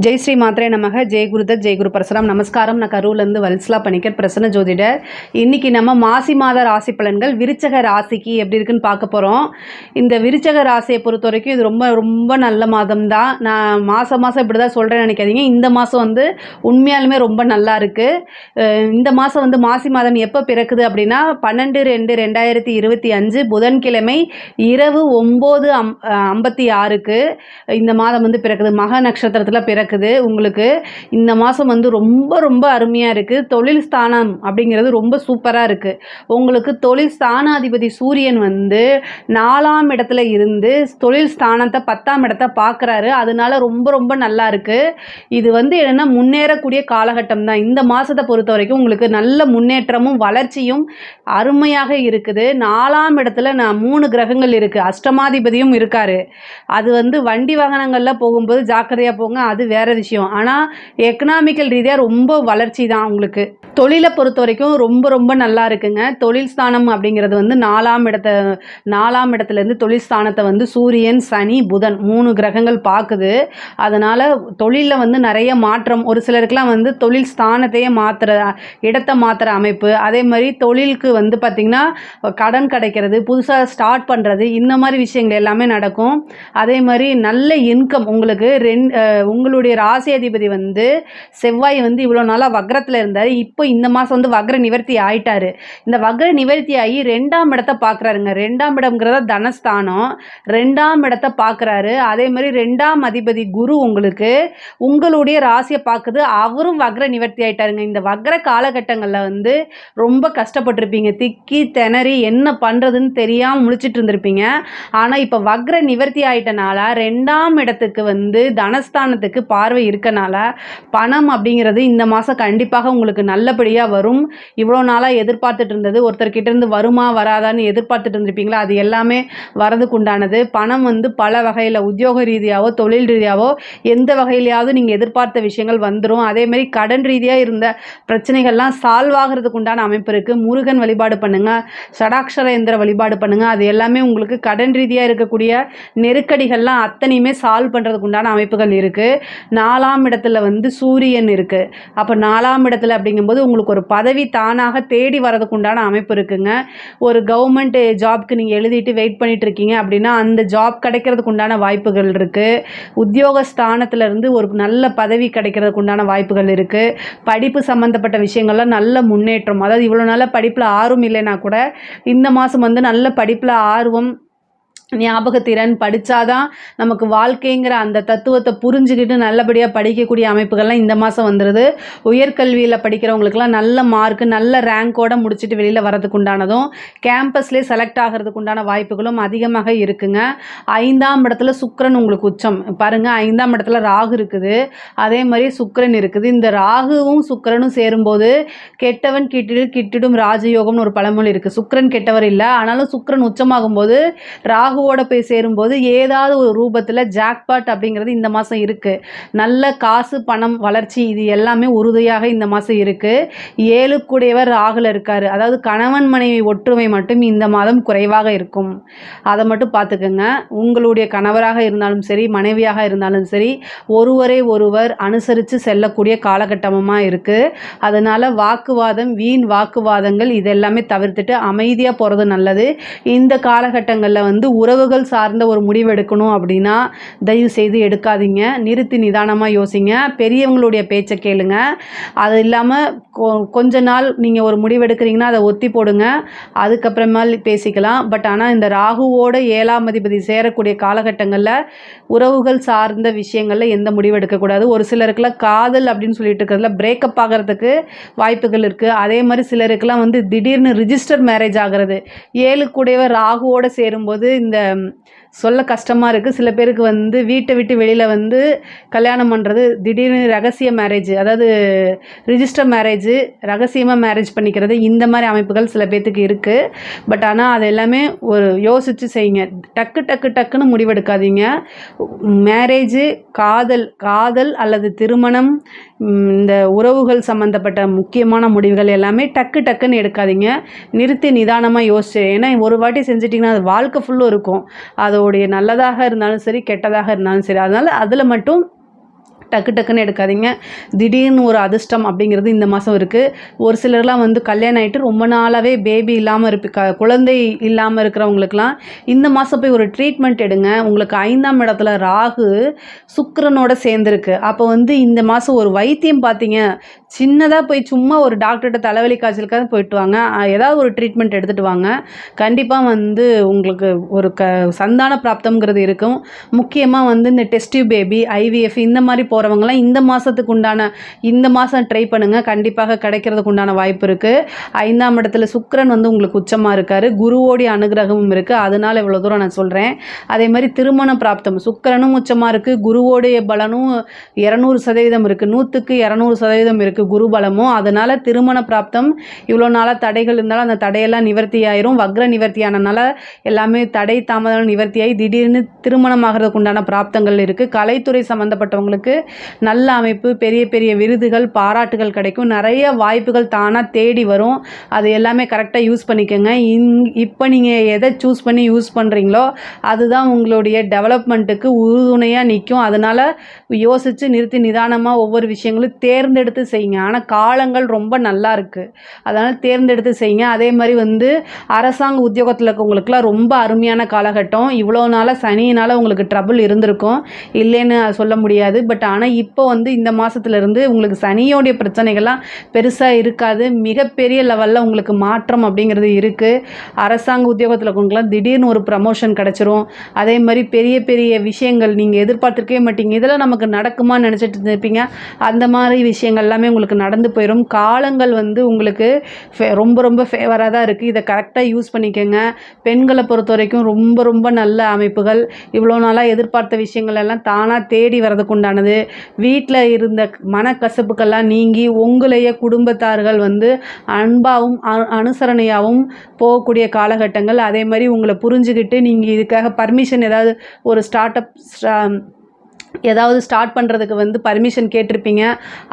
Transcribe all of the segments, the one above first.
ஜெய் ஸ்ரீ மாத்ரே நமக. ஜெய் குருதத், ஜெய் குரு பரசுராம். நமஸ்காரம். நான் கரூர்லேருந்து வல்சலா பணிக்கர், பிரசன்ன ஜோதிடர். இன்றைக்கி நம்ம மாசி மாத ராசி பலன்கள் விருச்சக ராசிக்கு எப்படி இருக்குன்னு பார்க்க போகிறோம். இந்த விருச்சக ராசியை பொறுத்த வரைக்கும் இது ரொம்ப ரொம்ப நல்ல மாதம் தான். நான் மாதம் இப்படி தான் சொல்கிறேன்னு நினைக்காதீங்க. இந்த மாதம் வந்து உண்மையாலுமே ரொம்ப நல்லா இருக்குது. இந்த மாதம் வந்து மாசி மாதம் எப்போ பிறக்குது அப்படின்னா 12/2/2025 புதன்கிழமை இரவு 9:56க்கு இந்த மாதம் வந்து பிறக்குது. மக நட்சத்திரத்தில் பிறக்குது. உங்களுக்கு இந்த மாதம் வந்து ரொம்ப ரொம்ப அருமையாக இருக்குது. தொழில் ஸ்தானம் அப்படிங்கிறது ரொம்ப சூப்பராக இருக்குது. உங்களுக்கு தொழில் ஸ்தானாதிபதி சூரியன் வந்து 4ஆம் இடத்துல இருந்து தொழில் ஸ்தானத்தை 10ஆம் இடத்தை பார்க்குறாரு. அதனால ரொம்ப ரொம்ப நல்லா இருக்குது. இது வந்து என்னென்னா முன்னேறக்கூடிய காலகட்டம் தான். இந்த மாதத்தை பொறுத்த வரைக்கும் உங்களுக்கு நல்ல முன்னேற்றமும் வளர்ச்சியும் அருமையாக இருக்குது. 4ஆம் இடத்துல 3 கிரகங்கள் இருக்குது. அஷ்டமாதிபதியும் இருக்கார். அது வந்து வண்டி வாகனங்களில் போகும்போது ஜாக்கிரதையாக போங்க, அது வேறு விஷயம். ஆனால் எக்கனாமிக்கல் ரீதியாக ரொம்ப வளர்ச்சி தான். உங்களுக்கு தொழிலை பொறுத்த வரைக்கும் ரொம்ப ரொம்ப நல்லா இருக்குங்க. தொழில் ஸ்தானம் அப்படிங்கிறது வந்து 4ஆம் இடத்துலேருந்து தொழில் ஸ்தானத்தை வந்து சூரியன், சனி, புதன் 3 கிரகங்கள் பார்க்குது. அதனால் தொழிலில் வந்து நிறைய மாற்றம். ஒரு சிலருக்குலாம் வந்து தொழில் ஸ்தானத்தையே இடத்தை மாற்றுற அமைப்பு. அதே மாதிரி தொழிலுக்கு வந்து பார்த்திங்கன்னா கடன் கிடைக்கிறது, புதுசாக ஸ்டார்ட் பண்ணுறது, இந்த மாதிரி விஷயங்கள் எல்லாமே நடக்கும். அதே மாதிரி நல்ல இன்கம் உங்களுக்கு. உங்களுடைய ராசி அதிபதி வந்து செவ்வாய் வந்து இவ்வளோ நாளாக வக்ரத்தில் இருந்தார். இப்போ இந்த மாதம் வந்து வக்ர நிவர்த்தி ஆயிட்டார். இந்த வக்ர நிவர்த்தி ஆகி 2ஆம் இடத்தை பார்க்குறாருங்க. 2ஆம் இடம்ங்கிறத தனஸ்தானம். 2ஆம் இடத்தை பார்க்குறாரு. அதே மாதிரி 2ஆம் அதிபதி குரு உங்களுக்கு உங்களுடைய ராசியை பார்க்குது. அவரும் வக்ர நிவர்த்தி ஆயிட்டாருங்க. இந்த வக்ர காலகட்டங்களில் வந்து ரொம்ப கஷ்டப்பட்டிருப்பீங்க. திக்கி திணறி என்ன பண்ணுறதுன்னு தெரியாமல் முழிச்சிட்டு இருந்திருப்பீங்க. ஆனால் இப்போ வக்ர நிவர்த்தி ஆயிட்டனால 2ஆம் இடத்துக்கு வந்து தனஸ்தானத்துக்கு பார்வை இருக்கனால பணம் அப்படிங்கிறது இந்த மாதம் கண்டிப்பாக உங்களுக்கு நல்லபடியாக வரும். இவ்வளோ நாளாக எதிர்பார்த்துட்டு இருந்தது, ஒருத்தர்கிட்ட இருந்து வருமா வராதான்னு எதிர்பார்த்துட்டு இருந்திருப்பீங்களா, அது எல்லாமே வரதுக்கு உண்டானது. பணம் வந்து பல வகையில் உத்தியோக ரீதியாகவோ தொழில் ரீதியாகவோ எந்த வகையிலையாவது நீங்கள் எதிர்பார்த்த விஷயங்கள் வந்துடும். அதேமாதிரி கடன் ரீதியாக இருந்த பிரச்சனைகள்லாம் சால்வ் ஆகிறதுக்கு உண்டான அமைப்பு இருக்குது. முருகன் வழிபாடு பண்ணுங்கள், ஷடாக்ஷரேந்திர வழிபாடு பண்ணுங்கள். அது எல்லாமே உங்களுக்கு கடன் ரீதியாக இருக்கக்கூடிய நெருக்கடிகள்லாம் அத்தனையுமே சால்வ் பண்ணுறதுக்கு உண்டான அமைப்புகள் இருக்குது. 4ஆம் இடத்துல வந்து சூரியன் இருக்குது. அப்போ 4ஆம் இடத்துல அப்படிங்கும்போது உங்களுக்கு ஒரு பதவி தானாக தேடி வரதுக்கு உண்டான அமைப்பு இருக்குங்க. ஒரு கவர்மெண்ட் ஜாப்க்கு நீங்கள் எழுதிட்டு வெயிட் பண்ணிட்டு இருக்கீங்க அப்படின்னா அந்த ஜாப் கிடைக்கிறதுக்கு உண்டான வாய்ப்புகள் இருக்குது. உத்தியோக ஸ்தானத்திலேருந்து ஒரு நல்ல பதவி கிடைக்கிறதுக்கு உண்டான வாய்ப்புகள் இருக்குது. படிப்பு சம்மந்தப்பட்ட விஷயங்கள்லாம் நல்ல முன்னேற்றம். அதாவது இவ்வளோ நாள் படிப்பில் ஆர்வம் இல்லைன்னா கூட இந்த மாதம் வந்து நல்ல படிப்பில் ஆர்வம், ஞாபகத்திறன், படித்தாதான் நமக்கு வாழ்க்கைங்கிற அந்த தத்துவத்தை புரிஞ்சுக்கிட்டு நல்லபடியாக படிக்கக்கூடிய அமைப்புகள்லாம் இந்த மாதம் வந்துடுது. உயர்கல்வியில் படிக்கிறவங்களுக்குலாம் நல்ல மார்க்கு, நல்ல ரேங்கோடு முடிச்சுட்டு வெளியில் வரதுக்கு உண்டானதும் கேம்பஸ்லேயே செலக்ட் ஆகிறதுக்கு உண்டான வாய்ப்புகளும் அதிகமாக இருக்குங்க. 5ஆம் இடத்துல சுக்கிரன் உங்களுக்கு உச்சம் பாருங்கள். 5ஆம் இடத்துல ராகு இருக்குது, அதே மாதிரி சுக்கிரன் இருக்குது. இந்த ராகுவும் சுக்கிரனும் சேரும்போது கெட்டவன் கிட்டிடும் ராஜயோகம்னு ஒரு பழமொழி இருக்குது. சுக்கிரன் கெட்டவர் இல்லை, ஆனாலும் சுக்கிரன் உச்சமாகும்போது ராகுவோட போய் சேரும்போது ஏதாவது ஒரு ரூபத்தில் ஜாக்பாட் அப்படிங்கிறது இந்த மாதம் இருக்குது. நல்ல காசு, பணம், வளர்ச்சி இது எல்லாமே உறுதியாக இந்த மாதம் இருக்குது. 7க்குடையவர் ராகுல இருக்கார். அதாவது கணவன் மனைவி ஒற்றுமை மட்டும் இந்த மாதம் குறைவாக இருக்கும். அதை மட்டும் பார்த்துக்கோங்க. உங்களுடைய கணவராக இருந்தாலும் சரி, மனைவியாக இருந்தாலும் சரி, ஒருவரை ஒருவர் அனுசரித்து செல்லக்கூடிய காலகட்டமாக இருக்குது. அதனால் வாக்குவாதம், வீண் வாக்குவாதங்கள் இதெல்லாமே தவிர்த்துட்டு அமைதியாக போகிறது நல்லது. இந்த காலகட்டங்களில் வந்து உறவுகள் சார்ந்த ஒரு முடிவு எடுக்கணும் அப்படின்னா தயவு செய்து எடுக்காதீங்க. நிறுத்தி நிதானமாக யோசிங்க. பெரியவங்களுடைய பேச்சை கேளுங்க. அது இல்லாமல் கொஞ்ச நாள் நீங்கள் ஒரு முடிவு எடுக்கிறீங்கன்னா அதை ஒத்தி போடுங்க, அதுக்கப்புறமா பேசிக்கலாம். பட் ஆனால் இந்த ராகுவோட 7ஆம் அதிபதி சேரக்கூடிய காலகட்டங்களில் உறவுகள் சார்ந்த விஷயங்களில் எந்த முடிவு எடுக்கக்கூடாது. ஒரு சிலருக்குலாம் காதல் அப்படின்னு சொல்லிட்டு இருக்கிறதுல பிரேக்கப் ஆகிறதுக்கு வாய்ப்புகள் இருக்குது. அதே மாதிரி சிலருக்குலாம் வந்து திடீர்னு ரிஜிஸ்டர் மேரேஜ் ஆகிறது. 7க்குடையவர் ராகுவோடு சேரும்போது இந்த சொல்ல கஷ்டமாக இருக்குது. சில பேருக்கு வந்து வீட்டை விட்டு வெளியில் வந்து கல்யாணம் பண்ணுறது, திடீர்னு ரகசிய மேரேஜ், அதாவது ரிஜிஸ்டர் மேரேஜ், ரகசியமாக மேரேஜ் பண்ணிக்கிறது, இந்த மாதிரி அமைப்புகள் சில பேர்த்துக்கு இருக்குது. பட் ஆனால் அது எல்லாமே ஒரு யோசித்து செய்யுங்க. டக்குன்னு முடிவெடுக்காதீங்க. மேரேஜு, காதல் அல்லது திருமணம், இந்த உறவுகள் சம்மந்தப்பட்ட முக்கியமான முடிவுகள் எல்லாமே டக்குன்னு எடுக்காதீங்க. நிறுத்தி நிதானமாக யோசிச்சு, ஏன்னா ஒரு வாட்டி செஞ்சிட்டிங்கன்னா அது வாழ்க்கை ஃபுல்லும் இருக்கும். அதோடைய நல்லதாக இருந்தாலும் சரி, கெட்டதாக இருந்தாலும் சரி. அதனால் அதில் மட்டும் டக்குன்னு எடுக்காதீங்க. திடீர்னு ஒரு அதிர்ஷ்டம் அப்படிங்கிறது இந்த மாதம் இருக்குது. ஒரு சிலர்லாம் வந்து கல்யாணம் ஆகிட்டு ரொம்ப நாளாகவே பேபி இல்லாமல் குழந்தை இல்லாமல் இருக்கிறவங்களுக்குலாம் இந்த மாதம் போய் ஒரு ட்ரீட்மெண்ட் எடுங்க. உங்களுக்கு 5ஆம் இடத்துல ராகு சுக்கிரனோட சேர்ந்துருக்கு. அப்போ வந்து இந்த மாதம் ஒரு வைத்தியம் பார்த்தீங்க, சின்னதாக போய் சும்மா ஒரு டாக்டர்கிட்ட தலைவலி காய்ச்சலுக்காக போயிட்டு வாங்க. ஏதாவது ஒரு ட்ரீட்மெண்ட் எடுத்துகிட்டு வாங்க. கண்டிப்பாக வந்து உங்களுக்கு ஒரு சந்தான பிராப்தம்ங்கிறது இருக்கும். முக்கியமாக வந்து இந்த டெஸ்ட் டியூப் பேபி, ஐவிஎஃப் இந்த மாதிரி போகிறவங்களாம் இந்த மாதத்துக்கு உண்டான இந்த மாதம் ட்ரை பண்ணுங்கள். கண்டிப்பாக கிடைக்கிறதுக்கு உண்டான வாய்ப்பு இருக்குது. 5ஆம் இடத்துல சுக்கிரன் வந்து உங்களுக்கு உச்சமாக இருக்கார். குருவோடைய அனுகிரகமும் இருக்குது. அதனால் இவ்வளோ தூரம் நான் சொல்கிறேன். அதே மாதிரி திருமண பிராப்தம், சுக்கிரனும் உச்சமாக இருக்குது. குருவோடைய பலனும் 200% இருக்குது. 100க்கு 200% இருக்குது குரு பலமும். அதனால் திருமண பிராப்தம், இவ்வளோ நாளாக தடைகள் இருந்தாலும் அந்த தடையெல்லாம் நிவர்த்தி ஆயிரும். வக்ர நிவர்த்தி ஆனதுனால எல்லாமே தடை தாமதம் நிவர்த்தியாகி திடீர்னு திருமணம் ஆகிறதுக்கு உண்டான பிராப்தங்கள் இருக்குது. கலைத்துறை சம்மந்தப்பட்டவங்களுக்கு நல்ல அமைப்பு, பெரிய பெரிய விருதுகள், பாராட்டுகள் கிடைக்கும். நிறைய வாய்ப்புகள் தானாக தேடி வரும். அது எல்லாமே கரெக்டாக யூஸ் பண்ணிக்கோங்க. இப்போ நீங்கள் எதை சூஸ் பண்ணி யூஸ் பண்ணுறீங்களோ அதுதான் உங்களுடைய டெவலப்மெண்ட்டுக்கு உறுதுணையாக நிற்கும். அதனால் யோசித்து நிறுத்தி நிதானமாக ஒவ்வொரு விஷயங்களும் தேர்ந்தெடுத்து செய்யுங்க. ஆனால் காலங்கள் ரொம்ப நல்லா இருக்குது, அதனால் தேர்ந்தெடுத்து செய்யுங்க. அதே மாதிரி வந்து அரசாங்க உத்தியோகத்தில் இருக்கவங்களுக்குலாம் ரொம்ப அருமையான காலகட்டம். இவ்வளோ நாளாக சனியினால் உங்களுக்கு ட்ரபிள் இருந்திருக்கும், இல்லைன்னு சொல்ல முடியாது. பட் ஆனால் இப்போ வந்து இந்த மாதத்துலேருந்து உங்களுக்கு சனியோடைய பிரச்சனைகள்லாம் பெருசாக இருக்காது. மிகப்பெரிய லெவலில் உங்களுக்கு மாற்றம் அப்படிங்கிறது இருக்குது. அரசாங்க உத்தியோகத்தில் இருக்கவங்களுக்குலாம் திடீர்னு ஒரு ப்ரமோஷன் கிடச்சிரும். அதே மாதிரி பெரிய பெரிய விஷயங்கள் நீங்கள் எதிர்பார்த்துருக்கவே மாட்டீங்க, இதெல்லாம் நமக்கு நடக்குமான்னு நினச்சிட்டு இருப்பீங்க. அந்த மாதிரி விஷயங்கள் எல்லாமே உங்களுக்கு நடந்து போயிடும். காலங்கள் வந்து உங்களுக்கு ரொம்ப ஃபேவராக தான் இருக்குது. இதை கரெக்டாக யூஸ் பண்ணிக்கோங்க. பெண்களை பொறுத்த வரைக்கும் ரொம்ப நல்ல அமைப்புகள். இவ்வளோ நாளாக எதிர்பார்த்த விஷயங்கள் எல்லாம் தானாக தேடி வரதுக்கு உண்டானது. வீட்டில் இருந்த மனக்கசப்புக்கெல்லாம் நீங்கி உங்களையே குடும்பத்தார்கள் வந்து அன்பாகவும் அனுசரணையாகவும் போகக்கூடிய காலகட்டங்கள். அதே மாதிரி உங்களை புரிஞ்சுக்கிட்டு நீங்கள் இதுக்காக பர்மிஷன் ஏதாவது ஒரு ஏதாவது ஸ்டார்ட் பண்ணுறதுக்கு வந்து பர்மிஷன் கேட்டிருப்பீங்க.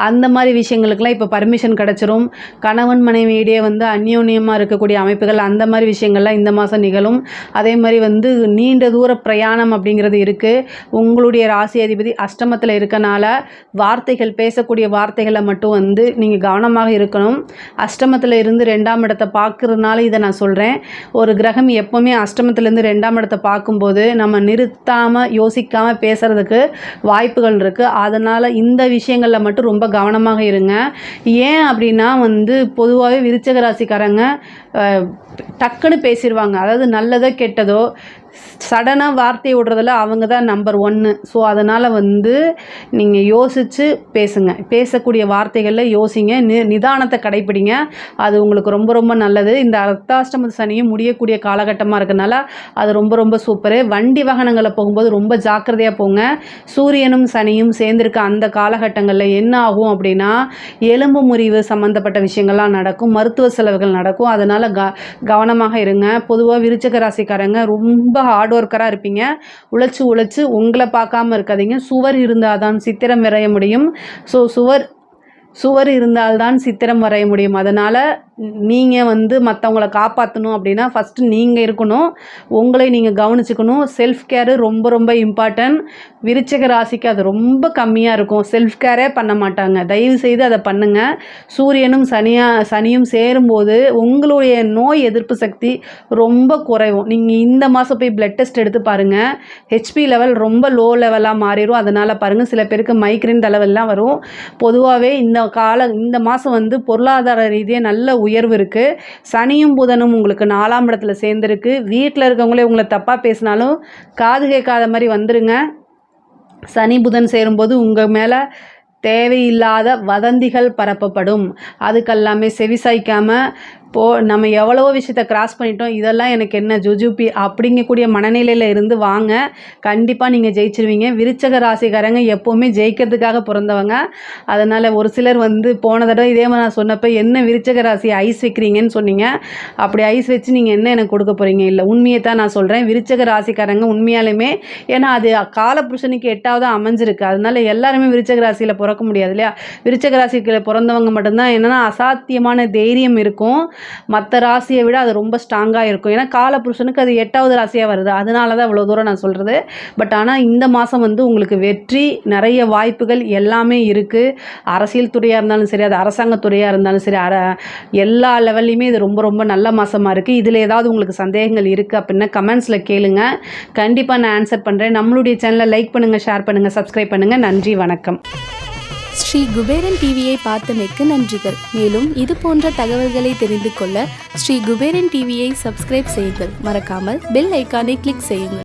அந்த மாதிரி விஷயங்களுக்கெல்லாம் இப்போ பர்மிஷன் கிடச்சிரும். கணவன் மனைவியிடையே வந்து அந்யோன்யமாக இருக்கக்கூடிய அமைப்புகள், அந்த மாதிரி விஷயங்கள்லாம் இந்த மாதம் நிகழும். அதே மாதிரி வந்து நீண்ட தூர பிரயாணம் அப்படிங்கிறது இருக்குது. உங்களுடைய ராசி அதிபதி அஷ்டமத்தில் இருக்கனால பேசக்கூடிய வார்த்தைகளை மட்டும் வந்து நீங்கள் கவனமாக இருக்கணும். அஷ்டமத்தில் இருந்து 2ஆம் இடத்தை பார்க்குறதுனால இதை நான் சொல்கிறேன். ஒரு கிரகம் எப்போவுமே அஷ்டமத்திலேருந்து 2ஆம் இடத்தை பார்க்கும்போது நம்ம நிறுத்தாமல் யோசிக்காமல் பேசுகிறதுக்கு வாய்ப்புகள் இருக்குது. அதனால் இந்த விஷயங்களில் மட்டும் ரொம்ப கவனமாக இருங்க. ஏன் அப்படின்னா வந்து பொதுவாகவே விருச்சிக ராசிக்காரங்க டக்குன்னு பேசிடுவாங்க. அதாவது நல்லதோ கெட்டதோ சடனாக வார்த்தையை விடுறதில் அவங்க தான் நம்பர் 1. ஸோ அதனால் வந்து நீங்கள் யோசித்து பேசுங்க. பேசக்கூடிய வார்த்தைகளில் யோசிங்க, நிதானத்தை கடைப்பிடிங்க. அது உங்களுக்கு ரொம்ப நல்லது. இந்த அர்த்தாஷ்டம சனியும் முடியக்கூடிய காலகட்டமாக இருக்கனால அது ரொம்ப சூப்பரு. வண்டி வாகனங்களை போகும்போது ரொம்ப ஜாக்கிரதையாக போங்க. சூரியனும் சனியும் சேர்ந்திருக்க அந்த காலகட்டங்களில் என்ன ஆகும் அப்படின்னா எலும்பு முறிவு சம்மந்தப்பட்ட விஷயங்கள்லாம் நடக்கும், மருத்துவ செலவுகள் நடக்கும். அதனால் கவனமாக இருங்க. பொதுவாக விருச்சிக ராசிக்காரங்க ரொம்ப ஹார்ட் ஒர்க்கராக இருப்பீங்க. உழைச்சு உங்களை பார்க்காம இருக்காதீங்க. சுவர் இருந்தால் தான் சித்திரம் வரைய முடியும். ஸோ சுவர் இருந்தால்தான் சித்திரம் வரைய முடியும். அதனால் நீங்கள் வந்து மற்றவங்கள காப்பாற்றணும் அப்படின்னா ஃபஸ்ட்டு நீங்கள் இருக்கணும், உங்களை நீங்கள் கவனிச்சுக்கணும். செல்ஃப் கேரு ரொம்ப இம்பார்ட்டன்ட். விருச்சிக ராசிக்கு அது ரொம்ப கம்மியாக இருக்கும், செல்ஃப் கேரே பண்ண மாட்டாங்க. தயவு செய்து அதை பண்ணுங்கள். சூரியனும் சனியும் சேரும்போது உங்களுடைய நோய் எதிர்ப்பு சக்தி ரொம்ப குறைவும். நீங்கள் இந்த மாதம் போய் பிளட் டெஸ்ட் எடுத்து பாருங்கள், ஹெச்பி லெவல் ரொம்ப லோ லெவலாக மாறிடும். அதனால் பாருங்கள், சில பேருக்கு மைக்ரேன் தலைவெல்லாம் வரும். பொதுவாகவே இந்த மாதம் வந்து பொருளாதார ரீதியாக நல்ல உயர்வு இருக்குது. சனியும் புதனும் உங்களுக்கு 4ஆம் இடத்துல சேர்ந்துருக்கு. வீட்டில் இருக்கவங்களே உங்களை தப்பாக பேசினாலும் காது கேட்காத மாதிரி வந்துருங்க. சனி புதன் சேரும்போது உங்கள் மேலே தேவையில்லாத வதந்திகள் பரப்பப்படும். அதுக்கெல்லாமே செவிசாய்க்காமல் நம்ம எவ்வளவோ விஷயத்த கிராஸ் பண்ணிட்டோம், இதெல்லாம் எனக்கு என்ன ஜுஜுபி அப்படிங்கக்கூடிய மனநிலையில் இருந்து வாங்க. கண்டிப்பாக நீங்கள் ஜெயிச்சிருவீங்க. விருச்சக ராசிக்காரங்க எப்போவுமே ஜெயிக்கிறதுக்காக பிறந்தவங்க. அதனால் ஒரு சிலர் வந்து போன தடவை இதே மாதிரி நான் சொன்னப்போ என்ன விருச்சக ராசி ஐஸ் வைக்கிறீங்கன்னு சொன்னீங்க. அப்படி ஐஸ் வச்சு நீங்கள் என்ன எனக்கு கொடுக்க போகிறீங்க? இல்லை, உண்மையை தான் நான் சொல்கிறேன். விருச்சக ராசிக்காரங்க உண்மையாலுமே, ஏன்னா அது காலபுருஷனுக்கு 8வது அமைஞ்சிருக்கு. அதனால எல்லாருமே விருச்சக ராசியில் பிறக்க முடியாது இல்லையா? விருச்சக ராசிக்கு பிறந்தவங்க மட்டும்தான் என்னென்னா அசாத்தியமான தைரியம் இருக்கும். மற்ற ராசியை விட அது ரொம்ப ஸ்ட்ராங்காக இருக்கும். ஏன்னா காலபுருஷனுக்கு அது 8வது ராசியாக வருது. அதனால தான் இவ்வளோ தூரம் நான் சொல்கிறது. பட் ஆனால் இந்த மாதம் வந்து உங்களுக்கு வெற்றி, நிறைய வாய்ப்புகள் எல்லாமே இருக்குது. அரசியல் துறையாக இருந்தாலும் சரி, அது அரசாங்கத்துறையாக இருந்தாலும் சரி, எல்லா லெவல்லையுமே இது ரொம்ப ரொம்ப நல்ல மாதமாக இருக்குது. இதில் ஏதாவது உங்களுக்கு சந்தேகங்கள் இருக்குது அப்படின்னா கமெண்ட்ஸில் கேளுங்க. கண்டிப்பாக நான் ஆன்சர் பண்ணுறேன். நம்மளுடைய சேனலை லைக் பண்ணுங்கள், ஷேர் பண்ணுங்கள், சப்ஸ்கிரைப் பண்ணுங்கள். நன்றி, வணக்கம். ஸ்ரீ குபேரன் டிவியை பார்த்தமைக்கு நன்றிகள். மேலும் இது போன்ற தகவல்களை தெரிந்து கொள்ள ஸ்ரீ குபேரன் டிவியை சப்ஸ்கிரைப் செய்யுங்கள். மறக்காமல் பெல் ஐக்கானை கிளிக் செய்யுங்கள்.